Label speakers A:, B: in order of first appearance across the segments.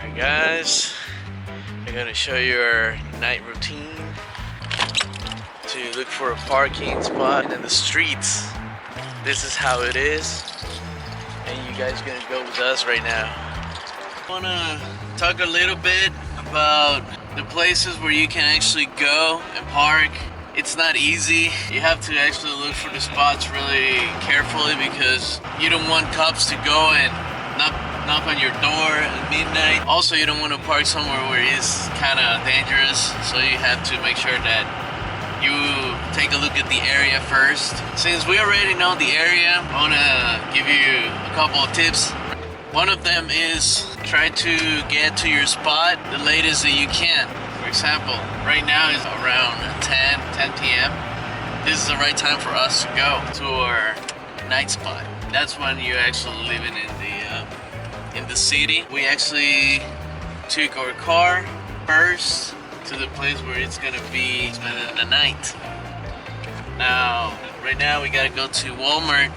A: Alright guys, I'm gonna show you our night routine to look for a parking spot in the streets. This is how it is, and you guys are gonna go with us right now. I wanna talk a little bit about the places where you can actually go and park. It's not easy. You have to actually look for the spots really carefully because you don't want cops to go and knock on your door at midnight. Also, you don't want to park somewhere where it's kind of dangerous, so you have to make sure that you take a look at the area first. Since we already know the area, I want to give you a couple of tips. One of them is try to get to your spot the latest that you can. For example, right now is around 10 p.m. This is the right time for us to go to our night spot. That's when you're actually living in the city. We actually took our car first to the place where it's gonna be spending the night. Now, right now we gotta go to Walmart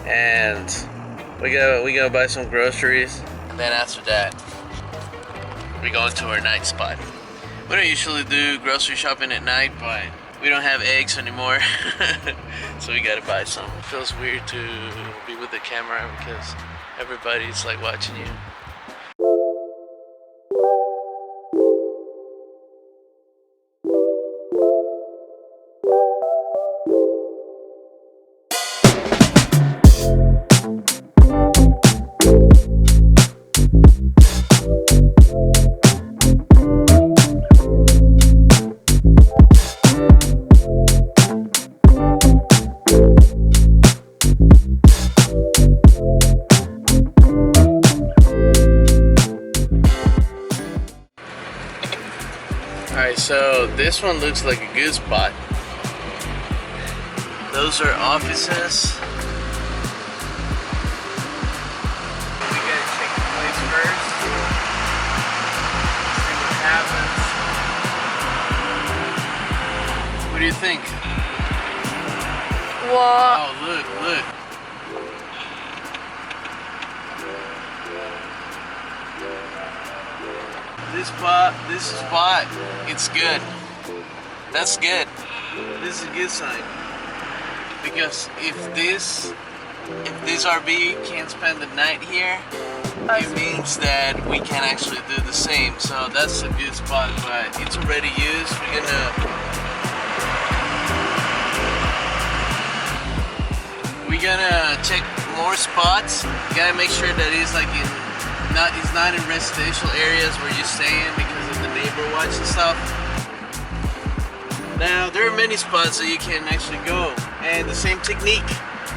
A: and we gotta buy some groceries, and then after that we go into our night spot. We don't usually do grocery shopping at night, but we don't have eggs anymore, so we gotta buy some. It feels weird to be with the camera because everybody's like watching you. Alright, so this one looks like a good spot. Those are offices. We gotta check the place first. See what happens. What do you think?
B: What?
A: Oh, look. This spot, it's good. That's good. This is a good sign. Because if this RV can't spend the night here, it means that we can actually do the same. So that's a good spot, but it's already used. We're gonna check more spots. You gotta make sure that it's like it's not in residential areas where you're staying because of the neighbor watch and stuff. Now, there are many spots that you can actually go, and the same technique.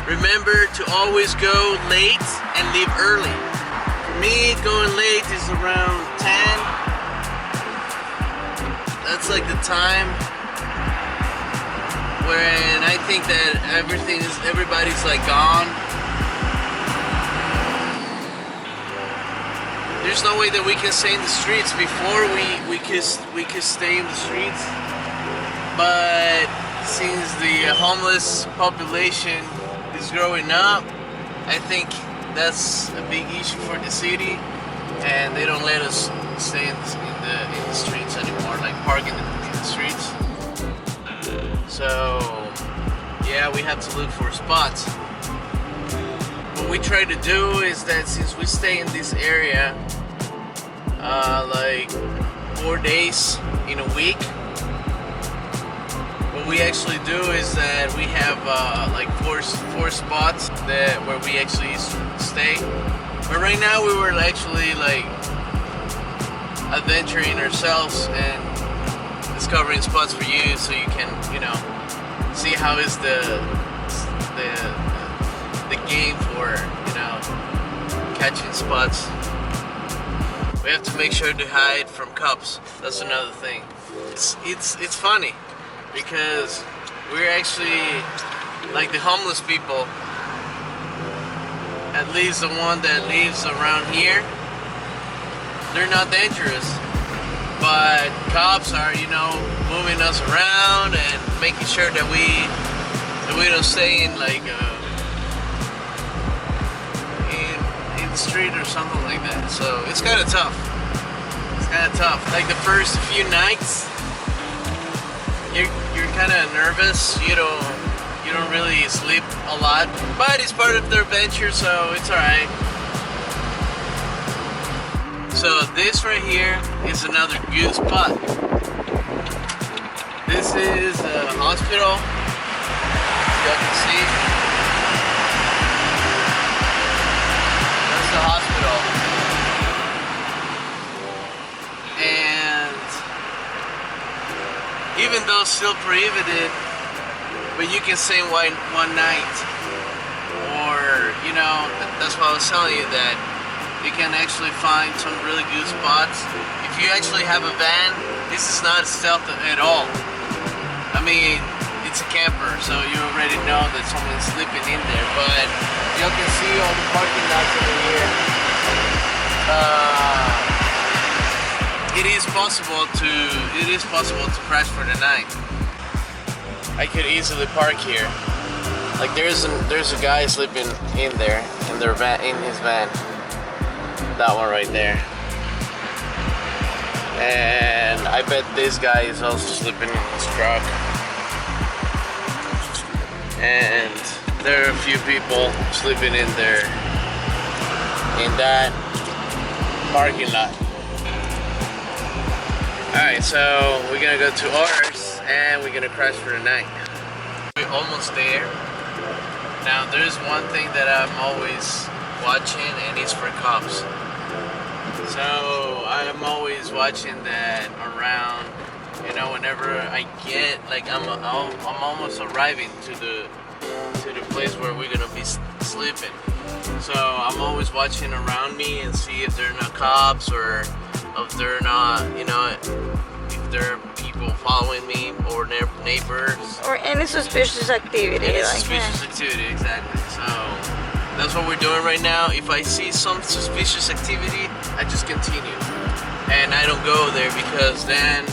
A: Remember to always go late and leave early. For me, going late is around 10. That's like the time when I think that everybody's like gone. There's no way that we can stay in the streets. Before we could stay in the streets, but since the homeless population is growing up, I think that's a big issue for the city, and they don't let us stay in the streets anymore, like parking in the streets. So yeah, we have to look for spots. What we try to do is that since we stay in this area like 4 days in a week, what we actually do is that we have like four spots where we actually stay. But right now we were actually like adventuring ourselves and discovering spots for you, so you can see how is the game for catching spots. We have to make sure to hide from cops. That's another thing. It's funny because we're actually like the homeless people, at least the one that lives around here. They're not dangerous, but cops are moving us around and making sure that we don't stay in like in the street or something like that. So it's kind of tough. kind of tough. Like the first few nights, you're kind of nervous. You don't really sleep a lot, but it's part of the adventure, so it's alright. So this right here is another good spot. This is a hospital, you can see. That's the hospital. And even though it's still prohibited, but you can stay one night. Or, you know, that's why I was telling you that you can actually find some really good spots. If you actually have a van, this is not stealth at all. I mean, it's a camper, so you already know that someone's sleeping in there, but you can see all the parking lots over here. It is possible to crash for the night. I could easily park here. Like there's a guy sleeping in there in his van. That one right there. And I bet this guy is also sleeping in his truck. And there are a few people sleeping in there in that parking lot. Alright, so we're gonna go to ours and we're gonna crash for the night. We're almost there. Now there's one thing that I'm always watching, and it's for cops. So I'm always watching that around, you know, whenever I get, like I'm almost arriving to the place where we're gonna be sleeping. So I'm always watching around me and see if there are no cops, or if they're not, you know, if there are people following me or neighbors.
B: Or any suspicious activity.
A: Any suspicious activity, exactly. So that's what we're doing right now. If I see some suspicious activity, I just continue. And I don't go there because then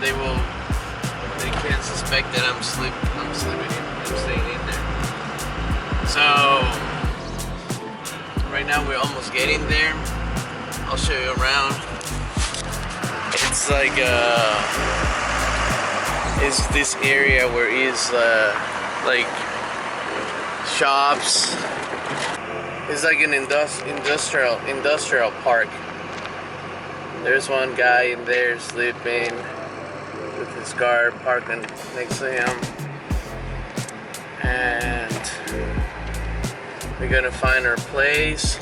A: they can suspect that I'm staying in there. So right now we're almost getting there. I'll show you around. It's like it's this area where is like shops. It's like an industrial park. There's one guy in there sleeping with his car parked next to him, and we're gonna find our place.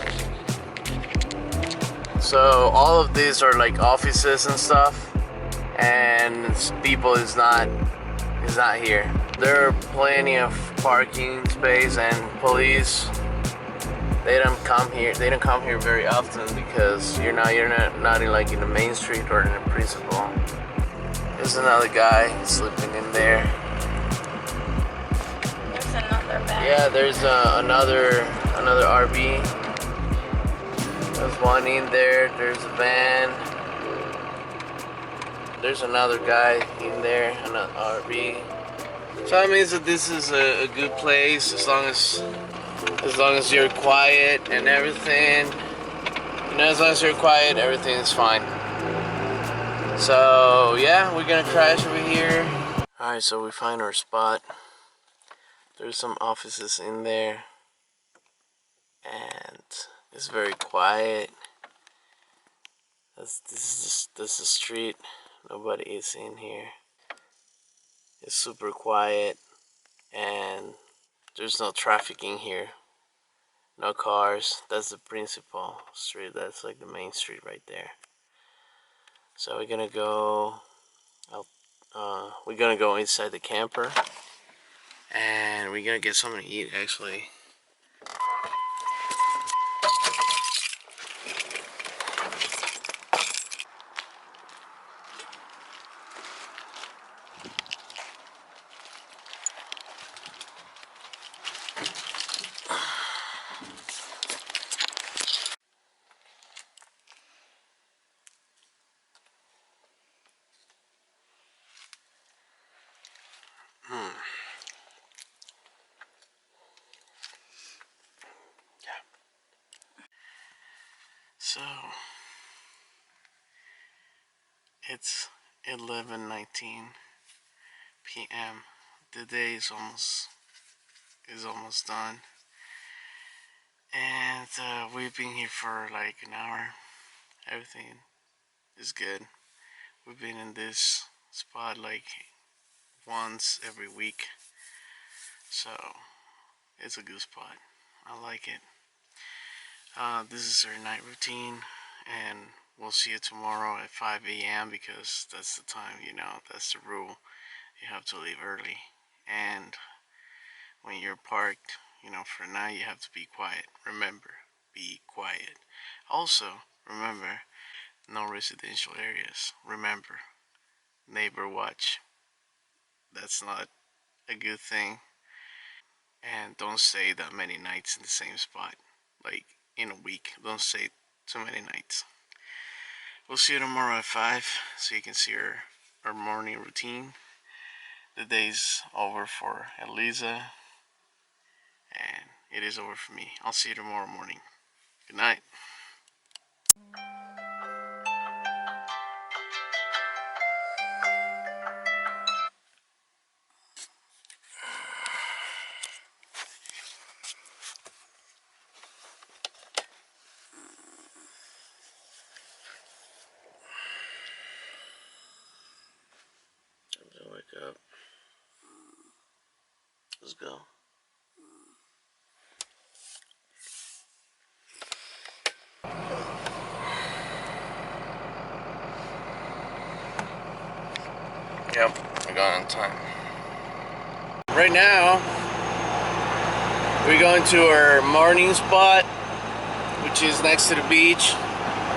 A: So all of these are like offices and stuff, and people is not here. There are plenty of parking space, and police, they don't come here very often because you're not in the main street or in the principal. There's another guy sleeping in there.
B: There's another bag.
A: Yeah, there's another RV. There's one in there. There's a van. There's another guy in there, another RV. So that means that this is a good place as long as you're quiet and everything. You know, as long as you're quiet, everything is fine. So yeah, we're gonna crash over here. Alright, so we find our spot. There's some offices in there, and it's very quiet. This is the street. Nobody is in here. It's super quiet, and there's no traffic in here. No cars. That's the principal street. That's like the main street right there. So we're gonna go inside the camper, and we're gonna get something to eat actually. So It's 11:19 p.m. The day is almost done, and we've been here for like an hour. Everything is good. We've been in this spot like once every week, so it's a good spot. I like it. This is our night routine, and we'll see you tomorrow at 5 a.m. because that's the time, that's the rule. You have to leave early, and when you're parked, for now you have to be quiet. Remember, be quiet. Also, remember, no residential areas. Remember, neighbor watch. That's not a good thing. And don't stay that many nights in the same spot. Like in a week. Don't stay too many nights. We'll see you tomorrow at 5 so you can see our morning routine. The day's over for Elisa, and it is over for me. I'll see you tomorrow morning. Good night. Time to wake up. Let's go. Yep, I got on time. Right now, we're going to our morning spot, which is next to the beach.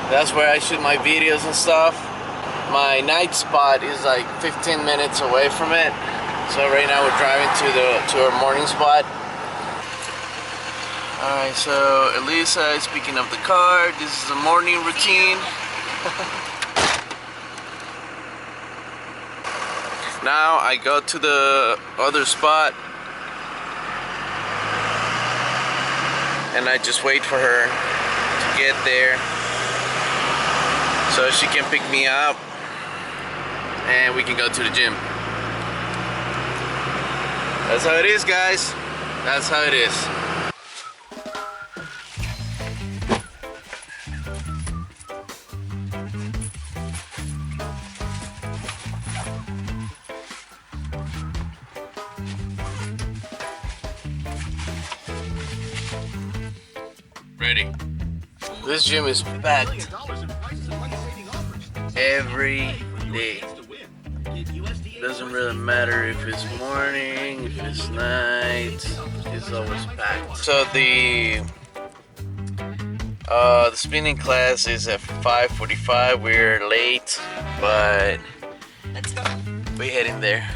A: That's where I shoot my videos and stuff. My night spot is like 15 minutes away from it. So right now we're driving to our morning spot. Alright, so Elisa is picking up the car. This is a morning routine. Now I go to the other spot and I just wait for her to get there so she can pick me up and we can go to the gym. That's how it is, guys. That's how it is. Ready. This gym is packed every day. Doesn't really matter if it's morning, if it's night, it's always packed. So the spinning class is at 5:45. We're late, but we're heading there.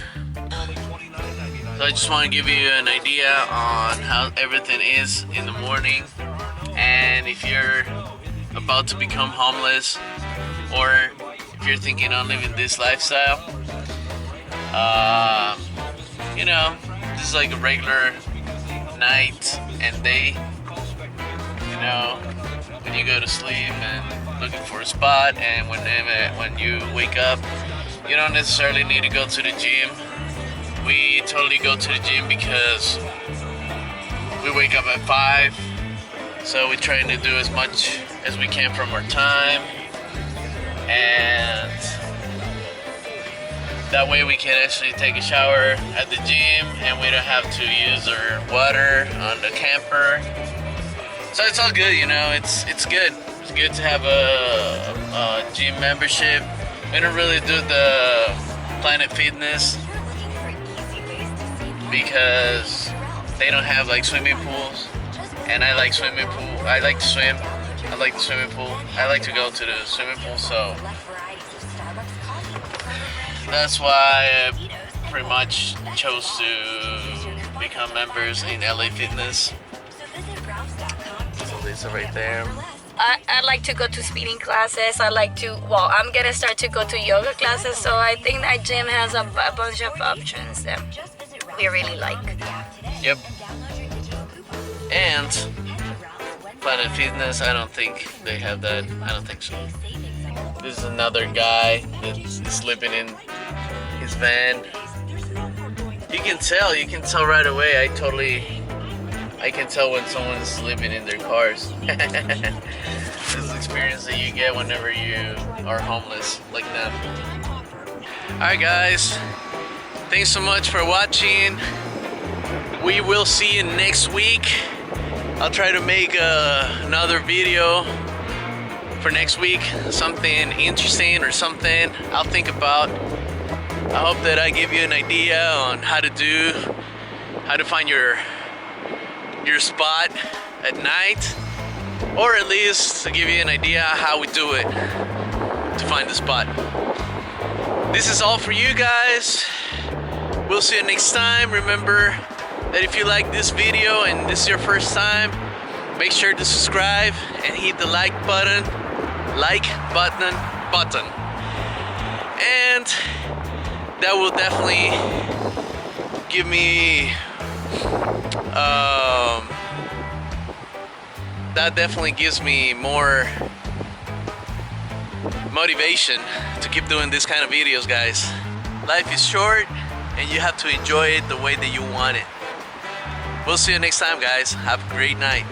A: So I just want to give you an idea on how everything is in the morning. And if you're about to become homeless, or if you're thinking on living this lifestyle, this is like a regular night and day. When you go to sleep and looking for a spot, and when you wake up, you don't necessarily need to go to the gym. We totally go to the gym because we wake up at 5. So we're trying to do as much as we can from our time, and that way we can actually take a shower at the gym and we don't have to use our water on the camper. So it's all good, it's good. It's good to have a gym membership. We don't really do the Planet Fitness because they don't have like swimming pools. And I like swimming pool. I like to swim. I like the swimming pool. I like to go to the swimming pool, so that's why I pretty much chose to become members in LA Fitness. So Lisa right there.
B: I like to go to spinning classes. I'm gonna start to go to yoga classes, so I think that gym has a bunch of options that we really like.
A: Yep. And Planet Fitness, I don't think they have that. I don't think so. This is another guy that's sleeping in his van. You can tell right away. I can tell when someone's sleeping in their cars. This is the experience that you get whenever you are homeless like them. Alright guys, thanks so much for watching. We will see you next week. I'll try to make another video for next week, something interesting or something I'll think about. I hope that I give you an idea on how to find your spot at night, or at least to give you an idea how we do it to find the spot. This is all for you guys. We'll see you next time. Remember that if you like this video and this is your first time, make sure to subscribe and hit the like button. And that will definitely give me that definitely gives me more motivation to keep doing this kind of videos, guys. Life is short and you have to enjoy it the way that you want it. We'll see you next time, guys. Have a great night.